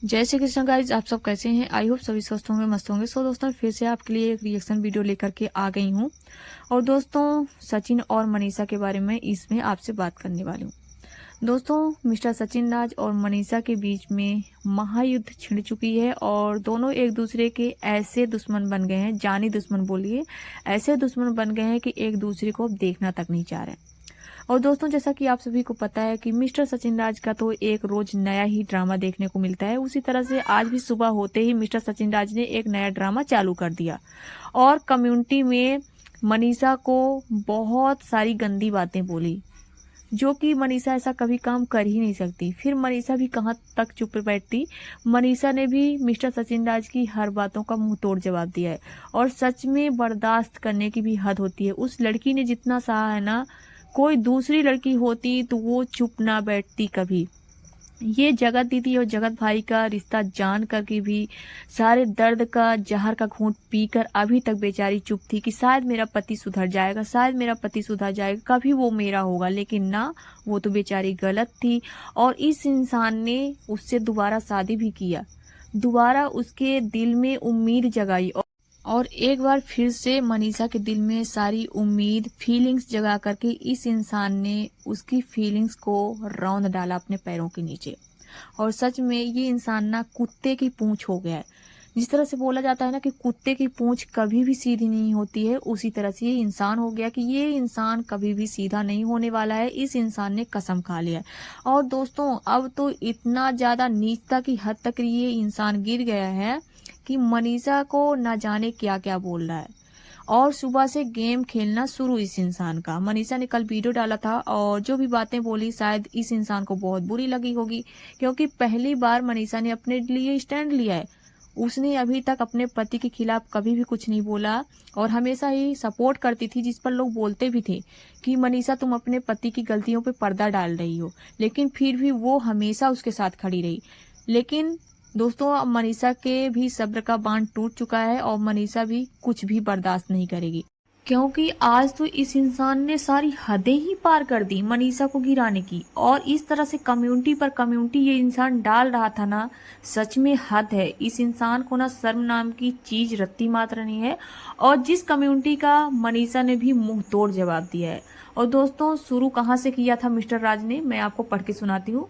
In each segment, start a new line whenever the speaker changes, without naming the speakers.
जय श्री कृष्ण गाइज, आप सब कैसे हैं। आई होप सभी स्वस्थ होंगे, मस्त होंगे। सो दोस्तों, फिर से आपके लिए एक रिएक्शन वीडियो लेकर के आ गई हूँ। और दोस्तों, सचिन और मनीषा के बारे में इसमें आपसे बात करने वाली हूँ। दोस्तों, मिस्टर सचिन राज और मनीषा के बीच में महायुद्ध छिड़ चुकी है और दोनों एक दूसरे के ऐसे दुश्मन बन गए हैं, जानी दुश्मन बोलिए, ऐसे दुश्मन बन गए हैं कि एक दूसरे को अब देखना तक नहीं चाह रहे। और दोस्तों, जैसा कि आप सभी को पता है कि मिस्टर सचिन राज का तो एक रोज नया ही ड्रामा देखने को मिलता है। उसी तरह से आज भी सुबह होते ही मिस्टर सचिन राज ने एक नया ड्रामा चालू कर दिया और कम्युनिटी में मनीषा को बहुत सारी गंदी बातें बोली, जो कि मनीषा ऐसा कभी काम कर ही नहीं सकती। फिर मनीषा भी कहाँ तक चुप बैठती। मनीषा ने भी मिस्टर सचिन राज की हर बातों का मुंह तोड़ जवाब दिया है और सच में बर्दाश्त करने की भी हद होती है। उस लड़की ने जितना सहा है ना, कोई दूसरी लड़की होती तो वो चुप ना बैठती कभी। ये जगत दीदी और जगत भाई का रिश्ता जान करके भी सारे दर्द का जहर का घूंट पीकर अभी तक बेचारी चुप थी कि शायद मेरा पति सुधर जाएगा, शायद मेरा पति सुधर जाएगा, कभी वो मेरा होगा। लेकिन ना, वो तो बेचारी गलत थी और इस इंसान ने उससे दोबारा शादी भी किया, दोबारा उसके दिल में उम्मीद जगाई और एक बार फिर से मनीषा के दिल में सारी उम्मीद फीलिंग्स जगा करके इस इंसान ने उसकी फीलिंग्स को रौंद डाला अपने पैरों के नीचे। और सच में ये इंसान ना कुत्ते की पूंछ हो गया है। जिस तरह से बोला जाता है ना कि कुत्ते की पूंछ कभी भी सीधी नहीं होती है, उसी तरह से ये इंसान हो गया कि ये इंसान कभी भी सीधा नहीं होने वाला है। इस इंसान ने कसम खा लिया है। और दोस्तों, अब तो इतना ज्यादा नीचता की हद तक ये इंसान गिर गया है कि मनीषा को न जाने क्या क्या बोल रहा है और सुबह से गेम खेलना शुरू इस इंसान का। मनीषा ने कल वीडियो डाला था और जो भी बातें बोली शायद इस इंसान को बहुत बुरी लगी होगी, क्योंकि पहली बार मनीषा ने अपने लिए स्टैंड लिया है। उसने अभी तक अपने पति के खिलाफ कभी भी कुछ नहीं बोला और हमेशा ही सपोर्ट करती थी, जिस पर लोग बोलते भी थे कि मनीषा तुम अपने पति की गलतियों पे पर्दा डाल रही हो, लेकिन फिर भी वो हमेशा उसके साथ खड़ी रही। लेकिन दोस्तों, अब मनीषा के भी सब्र का बांध टूट चुका है और मनीषा भी कुछ भी बर्दाश्त नहीं करेगी, क्योंकि आज तो इस इंसान ने सारी हदें ही पार कर दी मनीषा को गिराने की। और इस तरह से कम्युनिटी पर कम्युनिटी ये इंसान डाल रहा था ना, सच में हद है। इस इंसान को ना शर्म नाम की चीज रत्ती मात्र नहीं है और जिस कम्युनिटी का मनीषा ने भी मुंह तोड़ जवाब दिया है। और दोस्तों, शुरू कहाँ से किया था मिस्टर राज ने, मैं आपको पढ़ के सुनाती हूँ।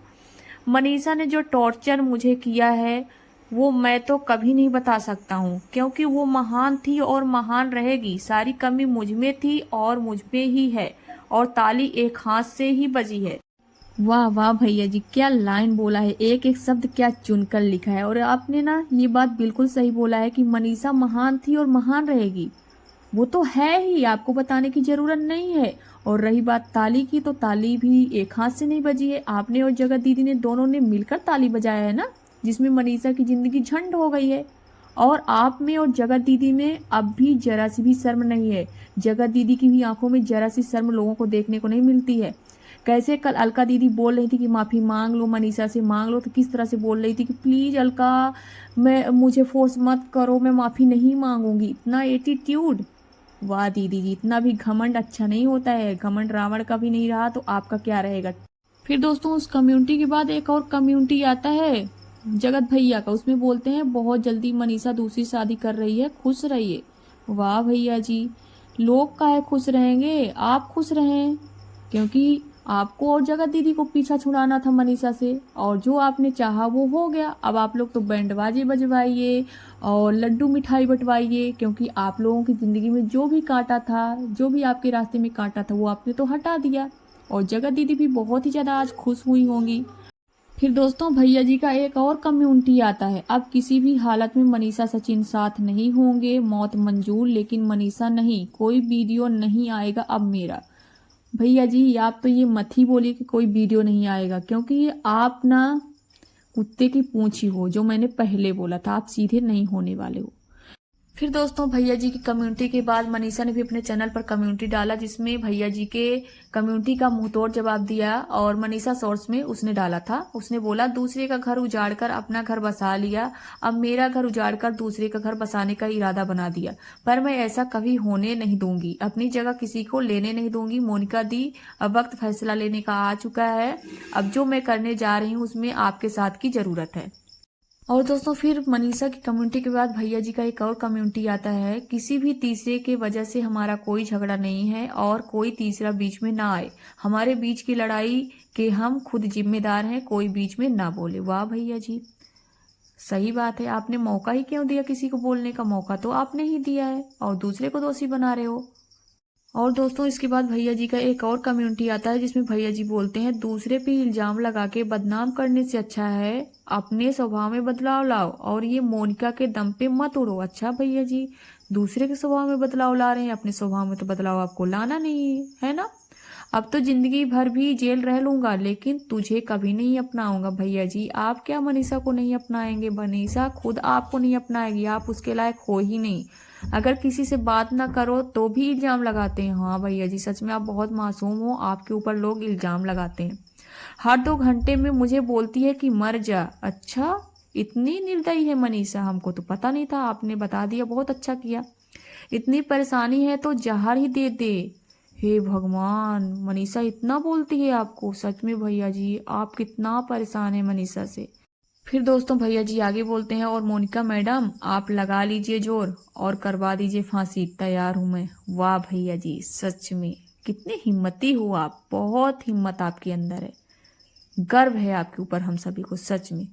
मनीषा ने जो टॉर्चर मुझे किया है वो मैं तो कभी नहीं बता सकता हूँ, क्योंकि वो महान थी और महान रहेगी। सारी कमी मुझ में थी और मुझ में ही है और ताली एक हाथ से ही बजी है। वाह वाह भैया जी, क्या लाइन बोला है, एक एक शब्द क्या चुनकर लिखा है। और आपने ना ये बात बिल्कुल सही बोला है कि मनीषा महान थी और महान रहेगी। वो तो है ही, आपको बताने की जरूरत नहीं है। और रही बात ताली की, तो ताली भी एक हाथ से नहीं बजी है। आपने और जगत दीदी ने दोनों ने मिलकर ताली बजाया है ना, जिसमें मनीषा की जिंदगी झंड हो गई है। और आप में और जगत दीदी में अब भी जरा सी भी शर्म नहीं है। जगत दीदी की भी आंखों में जरा सी शर्म लोगों को देखने को नहीं मिलती है। कैसे कल अलका दीदी बोल रही थी कि माफी मांग लो, मनीषा से मांग लो, तो किस तरह से बोल रही थी कि प्लीज अलका, मैं मुझे फोर्स मत करो, मैं माफी नहीं मांगूंगी। इतना एटीट्यूड, वाह दीदी जी, इतना भी घमंड अच्छा नहीं होता है। घमंड रावण का भी नहीं रहा तो आपका क्या रहेगा। फिर दोस्तों, उस कम्युनिटी के बाद एक और कम्युनिटी आता है जगत भैया का। उसमें बोलते हैं बहुत जल्दी मनीषा दूसरी शादी कर रही है, खुश रहिए। वाह भैया जी, लोग काहे खुश रहेंगे, आप खुश रहें, क्योंकि आपको और जगत दीदी को पीछा छुड़ाना था मनीषा से और जो आपने चाहा वो हो गया। अब आप लोग तो बैंड बाजे बजवाइए और लड्डू मिठाई बंटवाइए, क्योंकि आप लोगों की जिंदगी में जो भी कांटा था, जो भी आपके रास्ते में कांटा था, वो आपने तो हटा दिया। और जगत दीदी भी बहुत ही ज्यादा आज खुश हुई होंगी। फिर दोस्तों, भैया जी का एक और कम्युनिटी आता है। अब किसी भी हालत में मनीषा सचिन साथ नहीं होंगे, मौत मंजूर, लेकिन मनीषा नहीं, कोई वीडियो नहीं आएगा अब मेरा। भैया जी, आप तो ये मत ही बोलिए कि कोई वीडियो नहीं आएगा, क्योंकि आप ना कुत्ते की पूंछ ही हो, जो मैंने पहले बोला था, आप सीधे नहीं होने वाले हो। फिर दोस्तों, भैया जी की कम्युनिटी के बाद मनीषा ने भी अपने चैनल पर कम्युनिटी डाला, जिसमें भैया जी के कम्युनिटी का मुंहतोड़ जवाब दिया। और मनीषा शॉर्ट्स में उसने डाला था, उसने बोला दूसरे का घर उजाड़कर अपना घर बसा लिया, अब मेरा घर उजाड़कर दूसरे का घर बसाने का इरादा बना दिया, पर मैं ऐसा कभी होने नहीं दूंगी, अपनी जगह किसी को लेने नहीं दूंगी। मोनिका दी, अब वक्त फैसला लेने का आ चुका है, अब जो मैं करने जा रही हूँ उसमें आपके साथ की जरूरत है। और दोस्तों फिर मनीषा की कम्युनिटी के बाद भैया जी का एक और कम्युनिटी आता है, किसी भी तीसरे के वजह से हमारा कोई झगड़ा नहीं है और कोई तीसरा बीच में ना आए, हमारे बीच की लड़ाई के हम खुद जिम्मेदार हैं, कोई बीच में ना बोले। वाह भैया जी, सही बात है, आपने मौका ही क्यों दिया, किसी को बोलने का मौका तो आपने ही दिया है और दूसरे को दोषी बना रहे हो। और दोस्तों इसके बाद भैया जी का एक और कम्युनिटी आता है जिसमें भैया जी बोलते हैं दूसरे पे इल्जाम लगा के बदनाम करने से अच्छा है अपने स्वभाव में बदलाव लाओ और ये मोनिका के दम पे मत उड़ो। अच्छा भैया जी, दूसरे के स्वभाव में बदलाव ला रहे हैं, अपने स्वभाव में तो बदलाव आपको लाना नहीं है ना। अब तो जिंदगी भर भी जेल रह लूंगा लेकिन तुझे कभी नहीं अपनाऊंगा। भैया जी आप क्या मनीषा को नहीं अपनाएंगे, मनीषा खुद आपको नहीं अपनाएगी, आप उसके लायक हो ही नहीं। अगर किसी से बात ना करो तो भी इल्जाम लगाते हैं। हाँ भैया जी सच में आप बहुत मासूम हो, आपके ऊपर लोग इल्जाम लगाते हैं। हर 2 घंटे में मुझे बोलती है कि मर जा। अच्छा इतनी निर्दयी है मनीषा, हमको तो पता नहीं था, आपने बता दिया, बहुत अच्छा किया। इतनी परेशानी है तो जहर ही दे दे। हे भगवान, मनीषा इतना बोलती है आपको, सच में भैया जी आप कितना परेशान है मनीषा से। फिर दोस्तों भैया जी आगे बोलते हैं और मोनिका मैडम आप लगा लीजिए जोर और करवा दीजिए फांसी, तैयार हूं मैं। वाह भैया जी सच में कितने हिम्मती हो आप, बहुत हिम्मत आपके अंदर है, गर्व है आपके ऊपर हम सभी को सच में।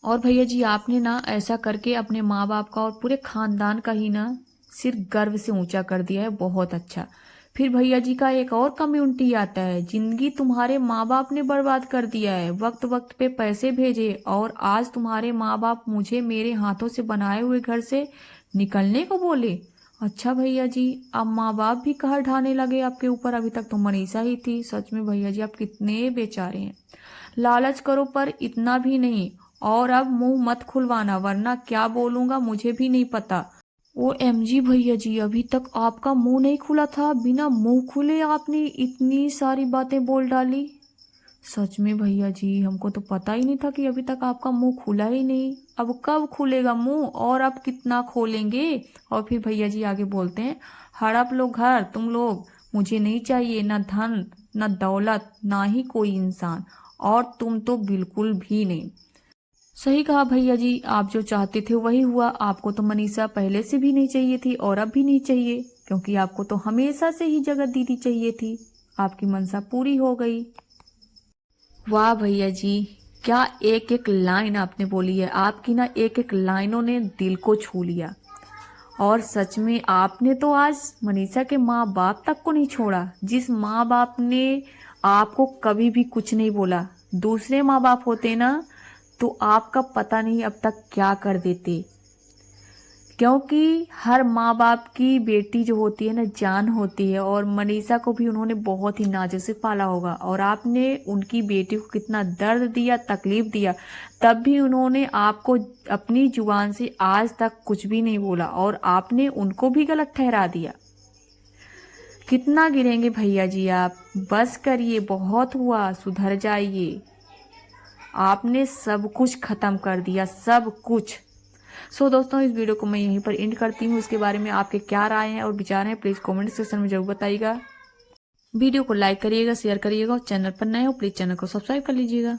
और भैया जी आपने ना ऐसा करके अपने माँ बाप का और पूरे खानदान का ही ना सिर गर्व से ऊंचा कर दिया है, बहुत अच्छा। फिर भैया जी का एक और कम्युनिटी आता है, जिंदगी तुम्हारे माँ बाप ने बर्बाद कर दिया है, वक्त वक्त पे पैसे भेजे और आज तुम्हारे माँ बाप मुझे मेरे हाथों से बनाए हुए घर से निकलने को बोले। अच्छा भैया जी अब माँ बाप भी कहर ढाने लगे आपके ऊपर, अभी तक तो मनीषा ही थी। सच में भैया जी आप कितने बेचारे हैं। लालच करो पर इतना भी नहीं, और अब मुंह मत खुलवाना वरना क्या बोलूंगा मुझे भी नहीं पता। ओ एमजी भैया जी अभी तक आपका मुंह नहीं खुला था, बिना मुंह खुले आपने इतनी सारी बातें बोल डाली। सच में भैया जी हमको तो पता ही नहीं था कि अभी तक आपका मुंह खुला ही नहीं, अब कब खुलेगा मुंह और अब कितना खोलेंगे। और फिर भैया जी आगे बोलते हैं हड़प लो घर तुम लोग, मुझे नहीं चाहिए ना धन ना दौलत ना ही कोई इंसान, और तुम तो बिल्कुल भी नहीं। सही कहा भैया जी, आप जो चाहते थे वही हुआ, आपको तो मनीषा पहले से भी नहीं चाहिए थी और अब भी नहीं चाहिए, क्योंकि आपको तो हमेशा से ही जगत दीदी चाहिए थी, आपकी मनसा पूरी हो गई। वाह भैया जी क्या एक एक लाइन आपने बोली है, आपकी ना एक एक लाइनों ने दिल को छू लिया। और सच में आपने तो आज मनीषा के माँ बाप तक को नहीं छोड़ा, जिस माँ बाप ने आपको कभी भी कुछ नहीं बोला। दूसरे माँ बाप होते ना तो आपका पता नहीं अब तक क्या कर देते, क्योंकि हर माँ बाप की बेटी जो होती है ना जान होती है, और मनीषा को भी उन्होंने बहुत ही नाजुक से पाला होगा और आपने उनकी बेटी को कितना दर्द दिया तकलीफ दिया, तब भी उन्होंने आपको अपनी जुबान से आज तक कुछ भी नहीं बोला और आपने उनको भी गलत ठहरा दिया। कितना गिरेंगे भैया जी आप, बस करिए, बहुत हुआ, सुधर जाइए। आपने सब कुछ खत्म कर दिया, सब कुछ। सो दोस्तों इस वीडियो को मैं यहीं पर एंड करती हूँ। इसके बारे में आपके क्या राय हैं और विचार हैं प्लीज कमेंट सेक्शन में जरूर बताइएगा। वीडियो को लाइक करिएगा, शेयर करिएगा और चैनल पर नए हो प्लीज चैनल को सब्सक्राइब कर लीजिएगा।